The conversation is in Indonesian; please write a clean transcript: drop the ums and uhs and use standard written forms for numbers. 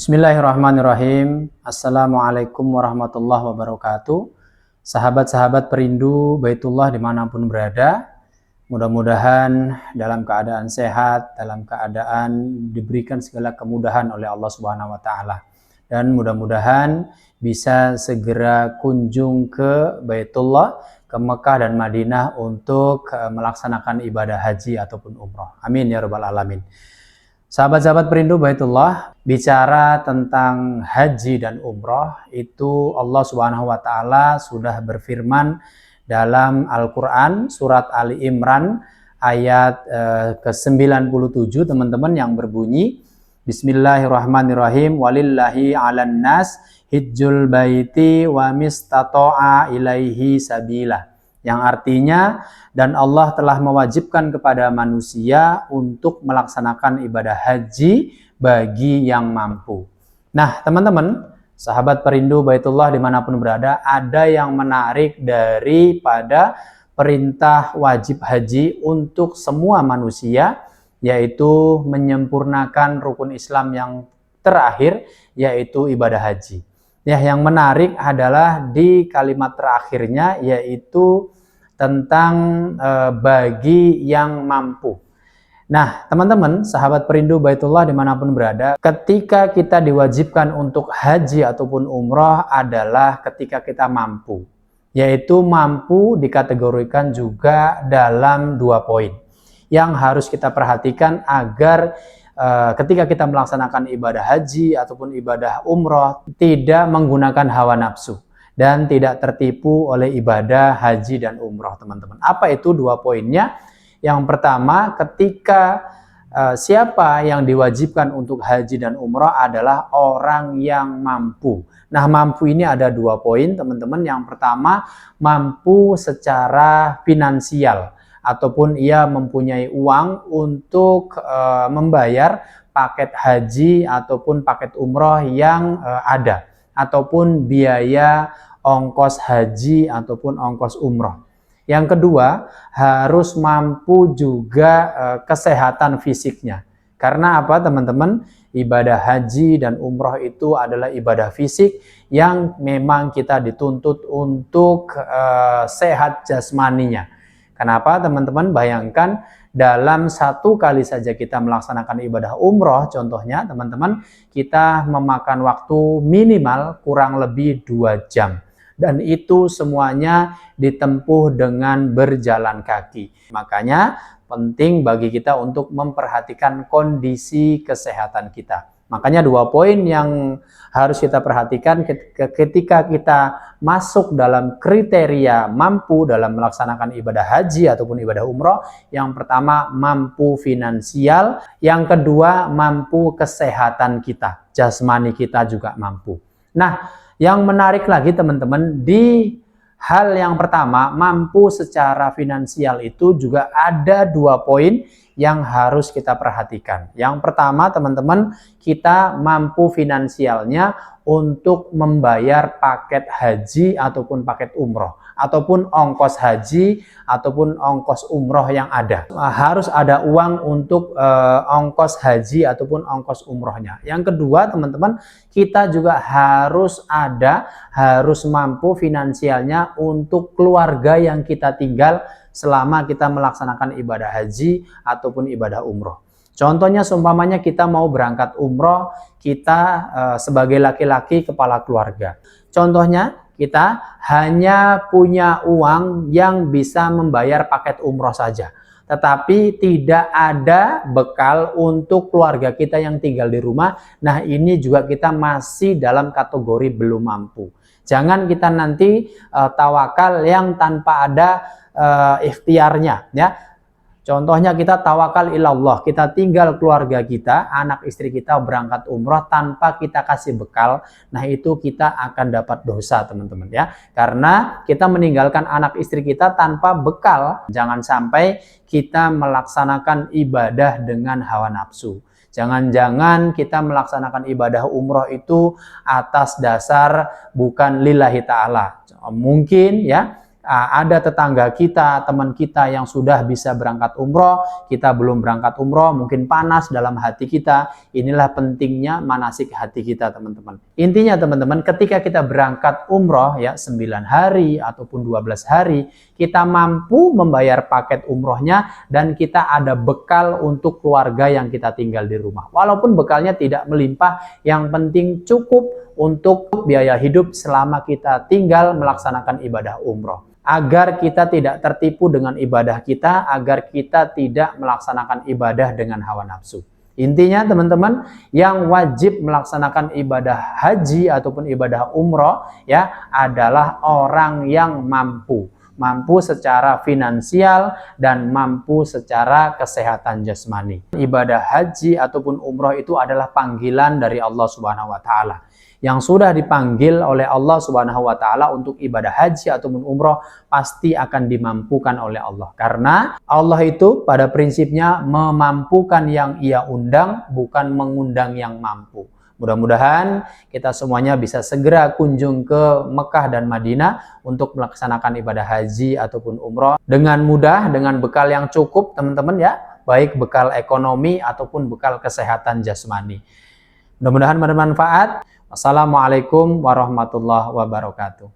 Bismillahirrahmanirrahim. Assalamualaikum warahmatullahi wabarakatuh. Sahabat-sahabat perindu Baitullah dimanapun berada, mudah-mudahan dalam keadaan sehat, dalam keadaan diberikan segala kemudahan oleh Allah Subhanahu wa Ta'ala, dan mudah-mudahan bisa segera kunjung ke Baitullah, ke Mekah dan Madinah untuk melaksanakan ibadah haji ataupun umroh. Amin ya rabbal alamin. Sahabat-sahabat perindu Baitullah, bicara tentang haji dan umroh, itu Allah Subhanahu wa Ta'ala sudah berfirman dalam Al-Quran surat Ali Imran ayat ke-97 teman-teman, yang berbunyi Bismillahirrahmanirrahim, walillahi 'alan nas hijjul baiti wa mistata'a ilaihi sabila, yang artinya, dan Allah telah mewajibkan kepada manusia untuk melaksanakan ibadah haji bagi yang mampu. Nah teman-teman, sahabat perindu Baitullah dimanapun berada, ada yang menarik daripada perintah wajib haji untuk semua manusia, yaitu menyempurnakan rukun Islam yang terakhir, yaitu ibadah haji. Ya, yang menarik adalah di kalimat terakhirnya, yaitu tentang bagi yang mampu. Nah, teman-teman, sahabat perindu Baitullah dimanapun berada, ketika kita diwajibkan untuk haji ataupun umroh adalah ketika kita mampu. Yaitu mampu dikategorikan juga dalam 2 poin yang harus kita perhatikan agar ketika kita melaksanakan ibadah haji ataupun ibadah umroh tidak menggunakan hawa nafsu dan tidak tertipu oleh ibadah haji dan umroh, teman-teman. Apa itu 2 poinnya? Yang pertama, ketika siapa yang diwajibkan untuk haji dan umroh adalah orang yang mampu. Nah, mampu ini ada 2 poin, teman-teman. Yang pertama, mampu secara finansial, ataupun ia mempunyai uang untuk membayar paket haji ataupun paket umroh yang ada, ataupun biaya ongkos haji ataupun ongkos umroh. Yang kedua, harus mampu juga kesehatan fisiknya. Karena apa, teman-teman? Ibadah haji dan umroh itu adalah ibadah fisik yang memang kita dituntut untuk sehat jasmaninya. Kenapa, teman-teman? Bayangkan dalam 1 kali saja kita melaksanakan ibadah umroh, contohnya teman-teman, kita memakan waktu minimal kurang lebih 2 jam. Dan itu semuanya ditempuh dengan berjalan kaki. Makanya penting bagi kita untuk memperhatikan kondisi kesehatan kita. Makanya 2 poin yang harus kita perhatikan ketika kita masuk dalam kriteria mampu dalam melaksanakan ibadah haji ataupun ibadah umroh. Yang pertama, mampu finansial. Yang kedua, mampu kesehatan kita. Jasmani kita juga mampu. Nah, yang menarik lagi teman-teman, di hal yang pertama, mampu secara finansial, itu juga ada 2 poin yang harus kita perhatikan. Yang pertama, teman-teman, kita mampu finansialnya untuk membayar paket haji ataupun paket umroh, ataupun ongkos haji ataupun ongkos umroh yang ada. Harus ada uang untuk ongkos haji ataupun ongkos umrohnya. Yang kedua, teman-teman, kita juga harus mampu finansialnya untuk keluarga yang kita tinggal selama kita melaksanakan ibadah haji ataupun ibadah umroh. Contohnya, seumpamanya kita mau berangkat umroh, kita sebagai laki-laki kepala keluarga. Contohnya, kita hanya punya uang yang bisa membayar paket umroh saja, tetapi tidak ada bekal untuk keluarga kita yang tinggal di rumah. Nah, ini juga kita masih dalam kategori belum mampu. Jangan kita nanti tawakal yang tanpa ada ikhtiarnya, ya. Contohnya, kita tawakal ilallah, kita tinggal keluarga kita, anak istri kita berangkat umroh tanpa kita kasih bekal. Nah, itu kita akan dapat dosa, teman-teman, ya. Karena kita meninggalkan anak istri kita tanpa bekal. Jangan sampai kita melaksanakan ibadah dengan hawa nafsu. Jangan-jangan kita melaksanakan ibadah umroh itu atas dasar bukan lillahi ta'ala. Mungkin, ya, ada tetangga kita, teman kita yang sudah bisa berangkat umroh, kita belum berangkat umroh, mungkin panas dalam hati kita. Inilah pentingnya manasik hati kita, teman-teman. Intinya teman-teman, ketika kita berangkat umroh ya 9 hari ataupun 12 hari, kita mampu membayar paket umrohnya dan kita ada bekal untuk keluarga yang kita tinggal di rumah. Walaupun bekalnya tidak melimpah, yang penting cukup untuk biaya hidup selama kita tinggal melaksanakan ibadah umroh. Agar kita tidak tertipu dengan ibadah kita, agar kita tidak melaksanakan ibadah dengan hawa nafsu. Intinya teman-teman, yang wajib melaksanakan ibadah haji ataupun ibadah umroh ya adalah orang yang mampu secara finansial dan mampu secara kesehatan jasmani. Ibadah haji ataupun umroh itu adalah panggilan dari Allah Subhanahu wa taala. Yang sudah dipanggil oleh Allah Subhanahu wa taala untuk ibadah haji ataupun umroh pasti akan dimampukan oleh Allah. Karena Allah itu pada prinsipnya memampukan yang Ia undang, bukan mengundang yang mampu. Mudah-mudahan kita semuanya bisa segera kunjung ke Mekah dan Madinah untuk melaksanakan ibadah haji ataupun umroh dengan mudah, dengan bekal yang cukup teman-teman ya, baik bekal ekonomi ataupun bekal kesehatan jasmani. Mudah-mudahan bermanfaat. Wassalamualaikum warahmatullahi wabarakatuh.